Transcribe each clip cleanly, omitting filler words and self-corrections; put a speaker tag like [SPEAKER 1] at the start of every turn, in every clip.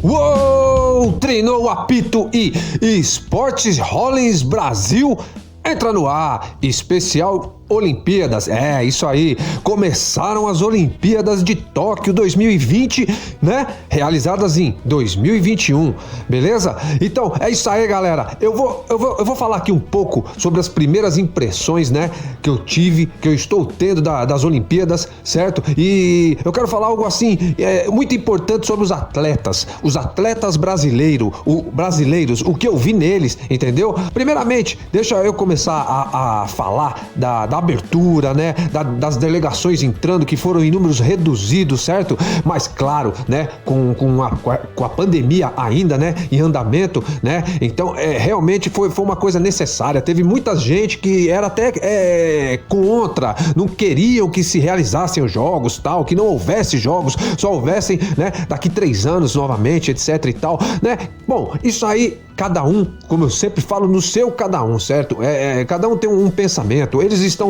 [SPEAKER 1] Uou! Treinou o apito e Esportes Hollins Brasil entra no ar, especial Olimpíadas, isso aí, começaram as Olimpíadas de Tóquio 2020, né, realizadas em 2021, beleza? Então, é isso aí, galera, eu vou falar aqui um pouco sobre as primeiras impressões, né, que eu estou tendo das Olimpíadas, certo? E eu quero falar algo assim, muito importante sobre os atletas brasileiros, o que eu vi neles, entendeu? Primeiramente, deixa eu começar a falar da abertura, né, das delegações entrando, que foram em números reduzidos, certo? Mas claro, né, com a pandemia ainda, né, em andamento, né, então realmente foi uma coisa necessária. Teve muita gente que era até contra, não queriam que se realizassem os jogos, tal, que não houvesse jogos, só houvessem, né, daqui 3 anos novamente, etc e tal, né? Bom, isso aí, cada um, como eu sempre falo, no seu cada um, certo? Cada um tem um pensamento, eles estão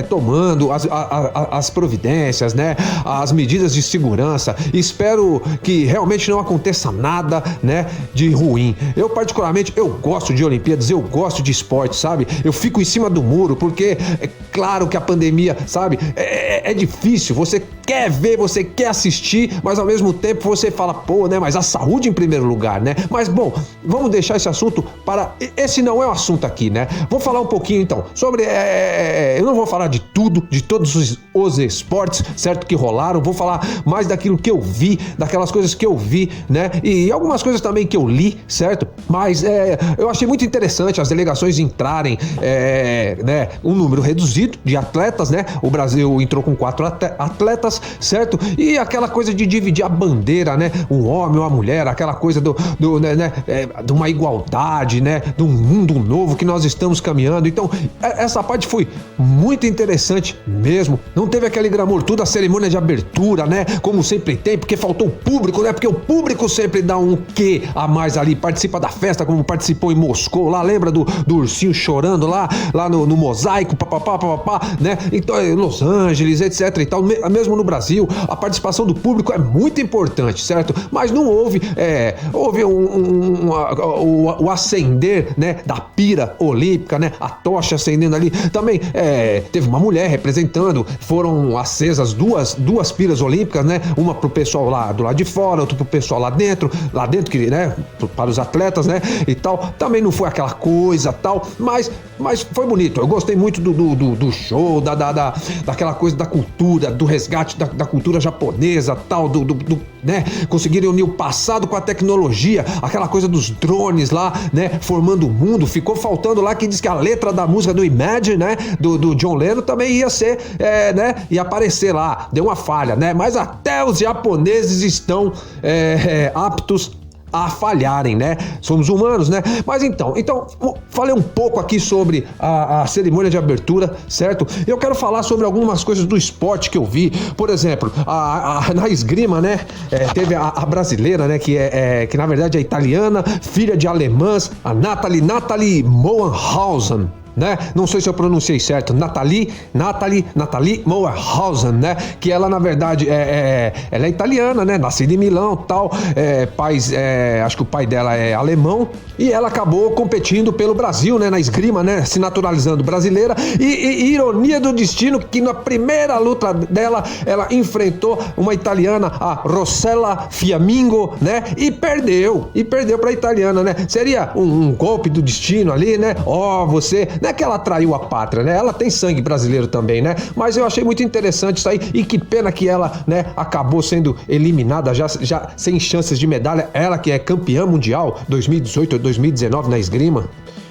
[SPEAKER 1] tomando as providências, né? As medidas de segurança. Espero que realmente não aconteça nada, né, de ruim. Eu particularmente, eu gosto de Olimpíadas, eu gosto de esporte, sabe? Eu fico em cima do muro, porque é claro que a pandemia, sabe? É difícil, você quer ver, você quer assistir, mas ao mesmo tempo você fala, pô, né, mas a saúde em primeiro lugar, né? Mas bom, vamos deixar esse assunto para... Esse não é o assunto aqui, né? Vou falar um pouquinho então sobre... eu não vou falar de tudo, de todos os esportes, certo, que rolaram. Vou falar mais daquilo que eu vi, daquelas coisas que eu vi, né? E algumas coisas também que eu li, certo? Mas eu achei muito interessante as delegações entrarem, né, um número reduzido de atletas, né? O Brasil entrou com 4 atletas, certo? E aquela coisa de dividir a bandeira, né? Um homem, uma mulher, aquela coisa de uma igualdade, né? De um mundo novo que nós estamos caminhando. Então, essa parte foi muito interessante mesmo. Não teve aquele glamour, toda a cerimônia de abertura, né? Como sempre tem, porque faltou o público, né? Porque o público sempre dá um quê a mais ali, participa da festa, como participou em Moscou, lá, lembra do ursinho chorando lá no mosaico, papapá, né? Então, Los Angeles, etc e tal, mesmo no Brasil, a participação do público é muito importante, certo? Mas não houve, houve o acender, né, da pira olímpica, né? A tocha acendendo ali. Também teve uma mulher representando, foram acesas duas piras olímpicas, né? Uma pro pessoal lá do lado de fora, outra pro pessoal lá dentro que, né, para os atletas, né, e tal. Também não foi aquela coisa, tal, mas foi bonito. Eu gostei muito do show, daquela coisa da cultura, do resgate da cultura japonesa, tal, né, conseguiram unir o passado com a tecnologia, aquela coisa dos drones lá, né, formando o mundo. Ficou faltando lá que diz que a letra da música do Imagine, né, do John Lennon também ia ser, né, ia aparecer lá. Deu uma falha, né, mas até os japoneses estão aptos a falharem, né? Somos humanos, né? Mas então, falei um pouco aqui sobre a cerimônia de abertura, certo? Eu quero falar sobre algumas coisas do esporte que eu vi. Por exemplo, na esgrima, né? Teve a brasileira, né? Que na verdade é italiana, filha de alemãs, a Nathalie Moenhausen, né? Não sei se eu pronunciei certo, Nathalie Moenhausen, né? Que ela, na verdade, ela é italiana, né? Nascida em Milão, tal, acho que o pai dela é alemão, e ela acabou competindo pelo Brasil, né? Na esgrima, né? Se naturalizando brasileira, e ironia do destino que na primeira luta dela, ela enfrentou uma italiana, a Rossella Fiammingo, né? E perdeu pra italiana, né? Seria um golpe do destino ali, né? Você... Não é que ela traiu a pátria, né? Ela tem sangue brasileiro também, né? Mas eu achei muito interessante isso aí, e que pena que ela, né, acabou sendo eliminada já sem chances de medalha. Ela que é campeã mundial 2018 ou 2019 na esgrima.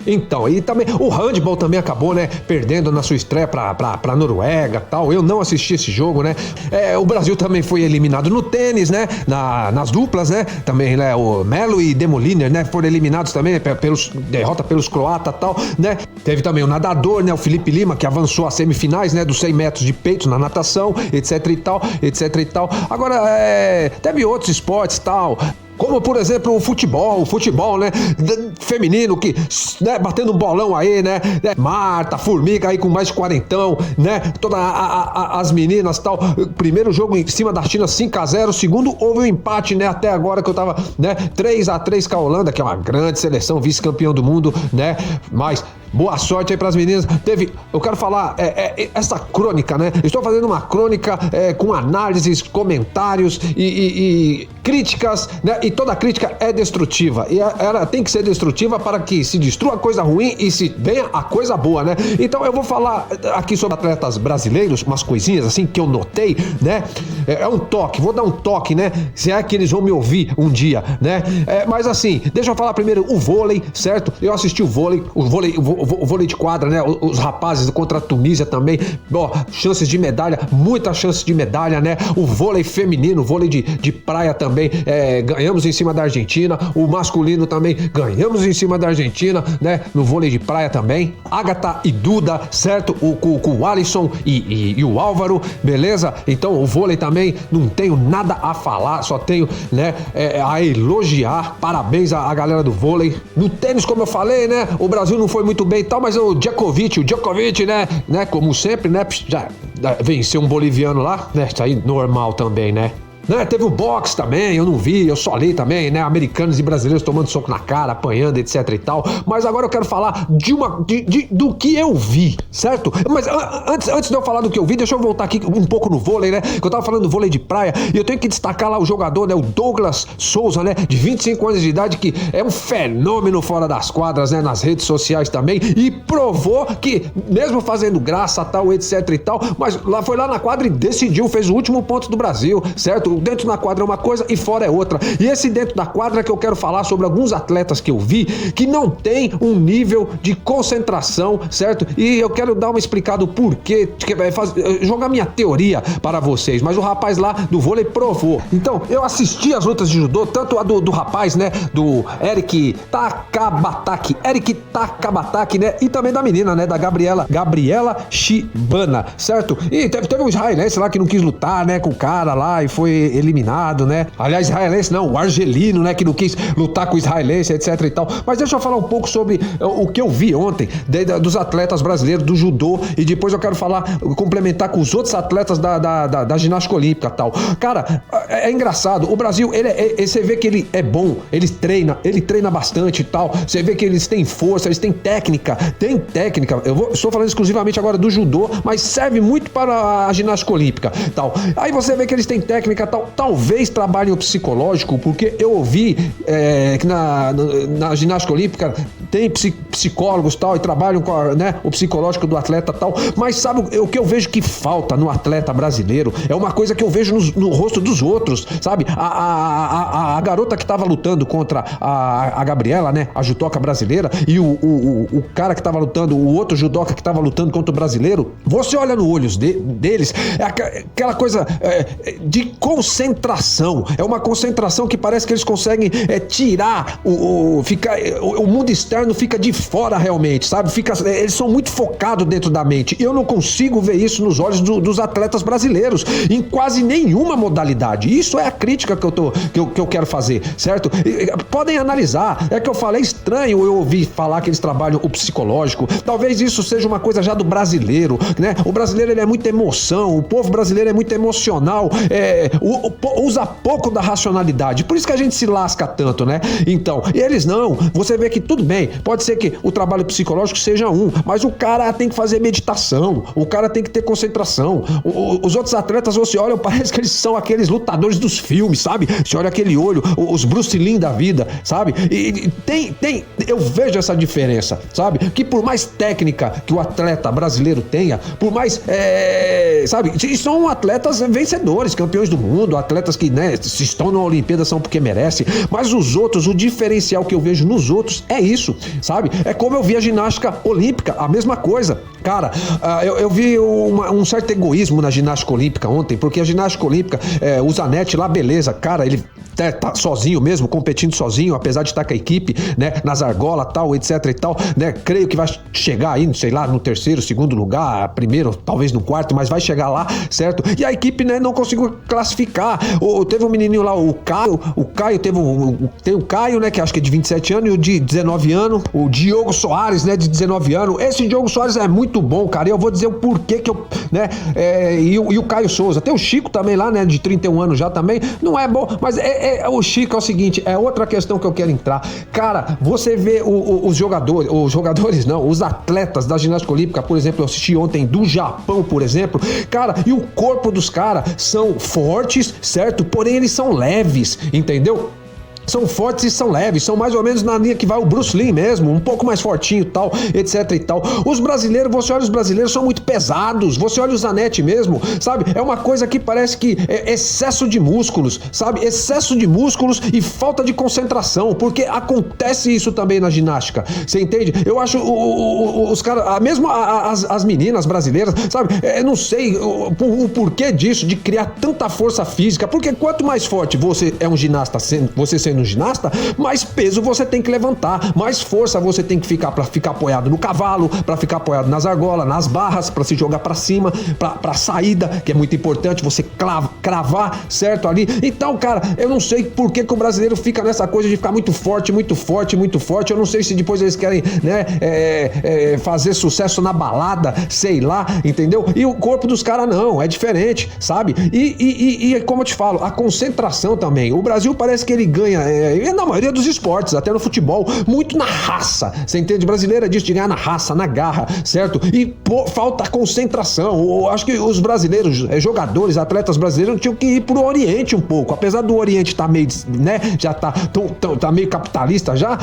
[SPEAKER 1] Então, e também o handball também acabou, né, perdendo na sua estreia pra Noruega, tal. Eu não assisti esse jogo, né? O Brasil também foi eliminado no tênis, né? Nas duplas, né? Também, né, o Melo e Demoliner, né, foram eliminados também, derrota pelos croatas, tal, né? Teve também o nadador, né, o Felipe Lima, que avançou às semifinais, né, dos 100 metros de peito na natação, etc e tal. Agora, teve outros esportes, tal, como por exemplo o futebol, né, feminino, que, né, batendo um bolão aí, né, Marta, Formiga aí com mais de quarentão, né, todas as meninas tal, primeiro jogo em cima da China 5-0, segundo houve um empate, né, até agora que eu tava, né, 3-3 com a Holanda, que é uma grande seleção, vice-campeão do mundo, né, mas boa sorte aí pras meninas. Eu quero falar, essa crônica, né? Estou fazendo uma crônica com análises, comentários e críticas, né? E toda crítica é destrutiva. E ela tem que ser destrutiva para que se destrua a coisa ruim e se venha a coisa boa, né? Então eu vou falar aqui sobre atletas brasileiros, umas coisinhas assim que eu notei, né? É um toque, vou dar um toque, né? Se é que eles vão me ouvir um dia, né? Mas assim, deixa eu falar primeiro o vôlei, certo? Eu assisti o vôlei de quadra, né? Os rapazes contra a Tunísia também, chances de medalha, muitas chances de medalha, né? O vôlei feminino, vôlei de praia também, ganhamos em cima da Argentina, o masculino também ganhamos em cima da Argentina, né? No vôlei de praia também, Agatha e Duda, certo? O Alisson e o Álvaro, beleza? Então o vôlei também, não tenho nada a falar, só tenho, né, a elogiar, parabéns à galera do vôlei. No tênis, como eu falei, né? O Brasil não foi muito bem e tal, mas o Djokovic, né, como sempre, né, já venceu um boliviano lá, né, isso aí normal também, né. Teve o boxe também, eu não vi, eu só li também, né? Americanos e brasileiros tomando soco na cara, apanhando, etc e tal. Mas agora eu quero falar do que eu vi, certo? Mas antes de eu falar do que eu vi, deixa eu voltar aqui um pouco no vôlei, né? Que eu tava falando do vôlei de praia e eu tenho que destacar lá o jogador, né? O Douglas Souza, né? De 25 anos de idade, que é um fenômeno fora das quadras, né? Nas redes sociais também. E provou que, mesmo fazendo graça, tal, etc e tal, mas foi lá na quadra e decidiu, fez o último ponto do Brasil, certo? Dentro da quadra é uma coisa e fora é outra. E esse dentro da quadra que eu quero falar sobre alguns atletas que eu vi que não tem um nível de concentração, certo? E eu quero dar uma explicada o porquê, jogar minha teoria para vocês. Mas o rapaz lá do vôlei provou. Então, eu assisti as lutas de judô, tanto a do rapaz, né? Do Eric Takabataki, né? E também da menina, né? Da Gabriela Shibana, certo? E teve um israelense lá que não quis lutar, né? Com o cara lá e foi eliminado, né? Aliás, israelense não, o argelino, né? Que não quis lutar com o israelense, etc e tal. Mas deixa eu falar um pouco sobre o que eu vi ontem dos atletas brasileiros do judô e depois eu quero complementar com os outros atletas da ginástica olímpica e tal. Cara, é engraçado. O Brasil, você vê que ele é bom, ele treina bastante e tal. Você vê que eles têm força, eles têm técnica. Estou falando exclusivamente agora do judô, mas serve muito para a ginástica olímpica e tal. Aí você vê que eles têm técnica, talvez trabalhem o psicológico, porque eu ouvi que na ginástica olímpica tem psicólogos tal, e trabalham com o psicológico do atleta tal, mas sabe o que eu vejo que falta no atleta brasileiro? É uma coisa que eu vejo no rosto dos outros, sabe? A garota que estava lutando contra a Gabriela, né? A judoca brasileira, e o cara que estava lutando, o outro judoca que estava lutando contra o brasileiro, você olha no olhos deles, é aquela coisa de concentração, é uma concentração que parece que eles conseguem tirar o mundo externo, fica de fora realmente, sabe? Eles são muito focados dentro da mente. Eu não consigo ver isso nos olhos dos atletas brasileiros em quase nenhuma modalidade. Isso é a crítica que eu quero fazer, certo? Podem analisar, é que eu falei estranho eu ouvi falar que eles trabalham o psicológico. Talvez isso seja uma coisa já do brasileiro, né? O brasileiro, ele é muita emoção, o povo brasileiro é muito emocional, usa pouco da racionalidade, por isso que a gente se lasca tanto, né? Então, e eles não, você vê que tudo bem, pode ser que o trabalho psicológico seja mas o cara tem que fazer meditação, o cara tem que ter concentração. Os outros atletas, você olha, parece que eles são aqueles lutadores dos filmes, sabe? Você olha aquele olho, os Bruce Lee da vida, sabe? E eu vejo essa diferença, sabe? Que por mais técnica que o atleta brasileiro tenha, por mais, sabe? São atletas vencedores, campeões do mundo, atletas que, né, se estão na Olimpíada são porque merecem, mas os outros, o diferencial que eu vejo nos outros é isso, sabe? É como eu vi a ginástica olímpica, a mesma coisa. Cara, eu vi um certo egoísmo na ginástica olímpica ontem, porque a ginástica olímpica, o Zanetti lá, beleza, cara, ele tá sozinho mesmo, competindo sozinho, apesar de estar com a equipe, né, nas argolas, tal, etc e tal, né, creio que vai chegar aí, sei lá, no terceiro, segundo lugar, primeiro, talvez no quarto, mas vai chegar lá, certo? E a equipe, né, não conseguiu classificar. Teve um menininho lá, o Caio tem o Caio, né, que acho que é de 27 anos, e o de 19 anos, o Diogo Soares, né, de 19 anos. Esse Diogo Soares é muito bom, cara, e eu vou dizer o porquê que eu, né, e o Caio Souza, tem o Chico também lá, né, de 31 anos já também, não é bom, mas o Chico é o seguinte, é outra questão que eu quero entrar. Cara, você vê os jogadores não, os atletas da ginástica olímpica, por exemplo, eu assisti ontem do Japão, por exemplo, cara, e o corpo dos caras são fortes, certo? Porém, eles são leves, entendeu? São fortes e são leves, são mais ou menos na linha que vai o Bruce Lee mesmo, um pouco mais fortinho, tal, etc e tal. Os brasileiros, você olha os brasileiros, são muito pesados, você olha o Zanetti mesmo, sabe? É uma coisa que parece que é excesso de músculos, sabe? Excesso de músculos e falta de concentração, porque acontece isso também na ginástica, você entende? Eu acho os caras, mesmo as meninas brasileiras, sabe? Eu não sei o porquê disso, de criar tanta força física, porque quanto mais forte você é um ginasta, você sendo um ginasta, mais peso você tem que levantar, mais força você tem que ficar para ficar apoiado no cavalo, para ficar apoiado nas argolas, nas barras, para se jogar para cima, para saída, que é muito importante você cravar, certo, ali. Então, cara, eu não sei por que o brasileiro fica nessa coisa de ficar muito forte, muito forte, muito forte. Eu não sei se depois eles querem, né, fazer sucesso na balada, sei lá, entendeu? E o corpo dos caras não, é diferente, sabe? E como eu te falo, a concentração também. O Brasil parece que ele ganha na maioria dos esportes, até no futebol, muito na raça, você entende? Brasileiro é disso, de ganhar na raça, na garra, certo? E falta concentração. Eu acho que os brasileiros, jogadores, atletas brasileiros tinham que ir pro Oriente um pouco, apesar do Oriente estar meio, né, já tá meio capitalista já,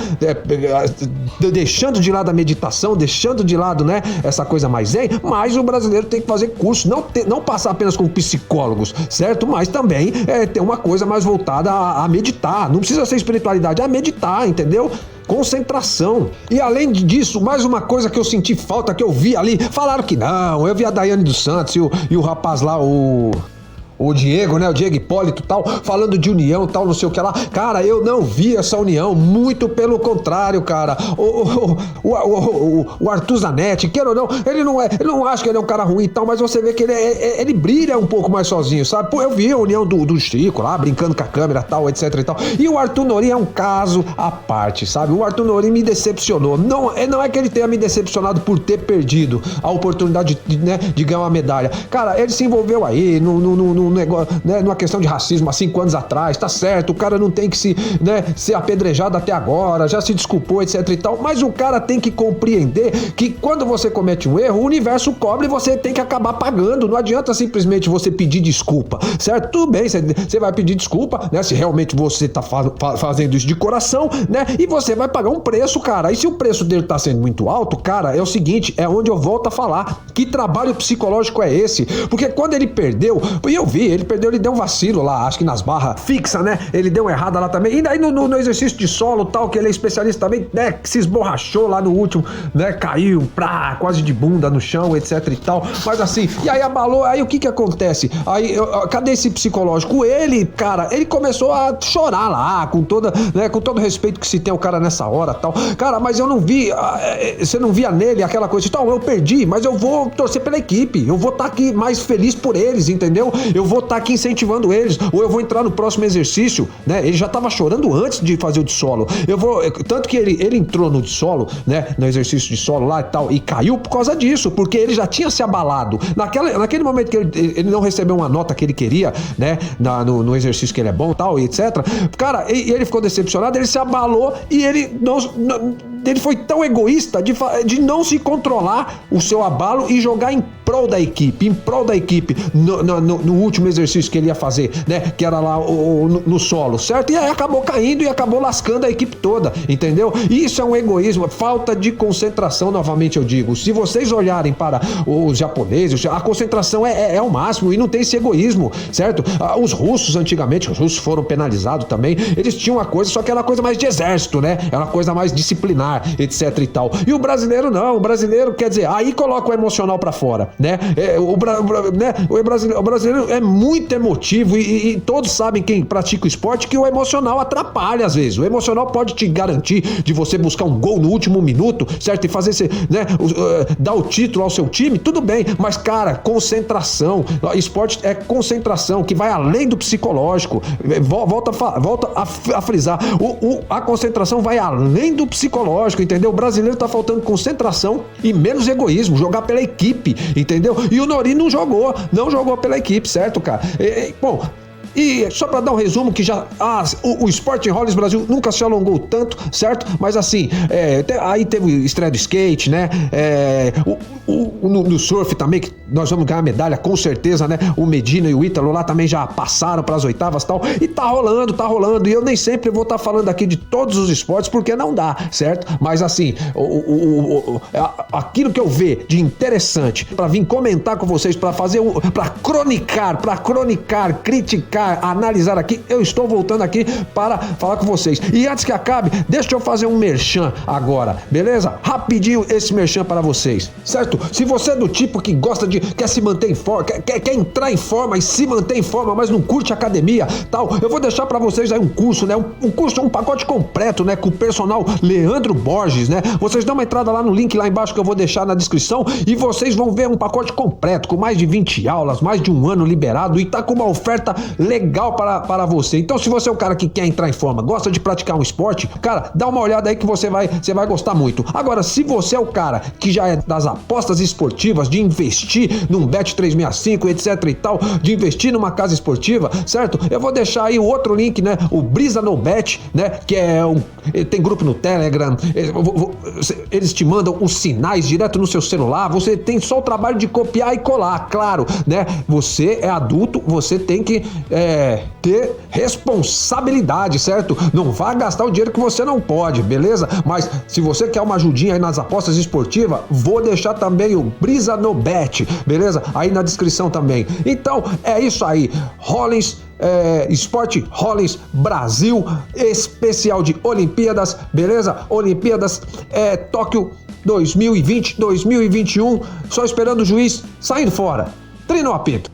[SPEAKER 1] deixando de lado a meditação, deixando de lado, né, essa coisa mais zen, mas o brasileiro tem que fazer curso, não passar apenas com psicólogos, certo? Mas também ter uma coisa mais voltada a meditar, não precisa ser espiritualidade, é meditar, entendeu? Concentração. E além disso, mais uma coisa que eu senti falta, que eu vi ali, falaram que não, eu vi a Daiane dos Santos e o rapaz lá, o Diego, né? O Diego Hipólito, tal, falando de união, tal, não sei o que lá. Cara, eu não vi essa união, muito pelo contrário, cara. O Arthur Zanetti, queira ou não, ele não acha que ele é um cara ruim e tal, mas você vê que ele brilha um pouco mais sozinho, sabe? Pô, eu vi a união do Chico lá, brincando com a câmera, tal, etc e tal. E o Arthur Norim é um caso à parte, sabe? O Arthur Norim me decepcionou. Não é que ele tenha me decepcionado por ter perdido a oportunidade de ganhar uma medalha. Cara, ele se envolveu aí no negócio, né, numa questão de racismo há 5 anos atrás, tá certo, o cara não tem que ser apedrejado até agora, já se desculpou, etc e tal, mas o cara tem que compreender que quando você comete um erro, o universo cobra e você tem que acabar pagando, não adianta simplesmente você pedir desculpa, certo? Tudo bem, você vai pedir desculpa, né, se realmente você tá fazendo isso de coração, né, e você vai pagar um preço, cara, e se o preço dele tá sendo muito alto, cara, é o seguinte, é onde eu volto a falar, que trabalho psicológico é esse? Porque quando ele perdeu, e eu vi, ele perdeu, ele deu um vacilo lá, acho que nas barras fixa, né? Ele deu uma errada lá também. E daí no exercício de solo, tal, que ele é especialista também, né? Que se esborrachou lá no último, né? Caiu, quase de bunda no chão, etc e tal. Mas assim, e aí abalou, aí o que acontece? Aí, cadê esse psicológico? Ele, cara, ele começou a chorar lá, com todo o respeito que se tem o cara nessa hora, tal. Cara, mas eu não vi, você não via nele aquela coisa, então, eu perdi, mas eu vou torcer pela equipe, eu vou estar aqui mais feliz por eles, entendeu? Eu vou estar aqui incentivando eles, ou eu vou entrar no próximo exercício, né? Ele já estava chorando antes de fazer o de solo. Tanto que ele entrou no de solo, né? No exercício de solo lá e tal, e caiu por causa disso, porque ele já tinha se abalado. Naquele momento que ele não recebeu uma nota que ele queria, né? No exercício que ele é bom e tal, e etc. Cara, e ele ficou decepcionado, ele se abalou e ele foi tão egoísta de não se controlar o seu abalo e jogar em prol da equipe, no último exercício que ele ia fazer, né? Que era lá no solo, certo? E aí acabou caindo e acabou lascando a equipe toda, entendeu? Isso é um egoísmo, falta de concentração, novamente eu digo. Se vocês olharem para os japoneses, a concentração é o máximo e não tem esse egoísmo, certo? Os russos, antigamente, os russos foram penalizados também, eles tinham uma coisa, só que era uma coisa mais de exército, né? Era uma coisa mais disciplinar, etc e tal. E o brasileiro não, o brasileiro, quer dizer, aí coloca o emocional pra fora, né? né? O brasileiro é muito emotivo e todos sabem, quem pratica o esporte, que o emocional atrapalha às vezes. O emocional pode te garantir de você buscar um gol no último minuto, certo? E fazer, né, dar o título ao seu time, tudo bem, mas cara, concentração. Esporte é concentração, que vai além do psicológico. Volta a frisar, a concentração vai além do psicológico, entendeu? O brasileiro tá faltando concentração e menos egoísmo, jogar pela equipe, entendeu? E o Nori não jogou pela equipe, certo, cara? Bom, e só para dar um resumo, que já o Sport Rollins Brasil nunca se alongou tanto, certo? Mas assim, aí teve estreia do skate, né? No surf também, que nós vamos ganhar medalha com certeza, né? O Medina e o Ítalo lá também já passaram para as oitavas e tal, e tá rolando, e eu nem sempre vou estar falando aqui de todos os esportes, porque não dá, certo? Mas assim, aquilo que eu ver de interessante para vir comentar com vocês, para cronicar, criticar, analisar aqui, eu estou voltando aqui para falar com vocês. E antes que acabe, deixa eu fazer um merchan agora, beleza? Rapidinho esse merchan para vocês, certo? Se você é do tipo que quer se manter em forma, quer entrar em forma e se manter em forma, mas não curte academia, tal, eu vou deixar para vocês aí um curso, né? Um pacote completo, né? Com o personal Leandro Borges, né? Vocês dão uma entrada lá no link lá embaixo que eu vou deixar na descrição e vocês vão ver um pacote completo, com mais de 20 aulas, mais de um ano liberado, e tá com uma oferta legal para você. Então, se você é o cara que quer entrar em forma, gosta de praticar um esporte, cara, dá uma olhada aí que você vai gostar muito. Agora, se você é o cara que já é das apostas esportivas, de investir num Bet365, etc e tal, de investir numa casa esportiva, certo? Eu vou deixar aí o outro link, né? O Brisa no Bet, né? Que tem grupo no Telegram, eles te mandam os sinais direto no seu celular, você tem só o trabalho de copiar e colar, claro, né? Você é adulto, você tem que ter responsabilidade, certo? Não vá gastar o dinheiro que você não pode, beleza? Mas se você quer uma ajudinha aí nas apostas esportivas, vou deixar também o Brisa no Bet, beleza? Aí na descrição também. Então, é isso aí. Rollins, Sport Rollins Brasil, especial de Olimpíadas, beleza? Olimpíadas Tóquio 2020, 2021, só esperando o juiz saindo fora. Treino apito.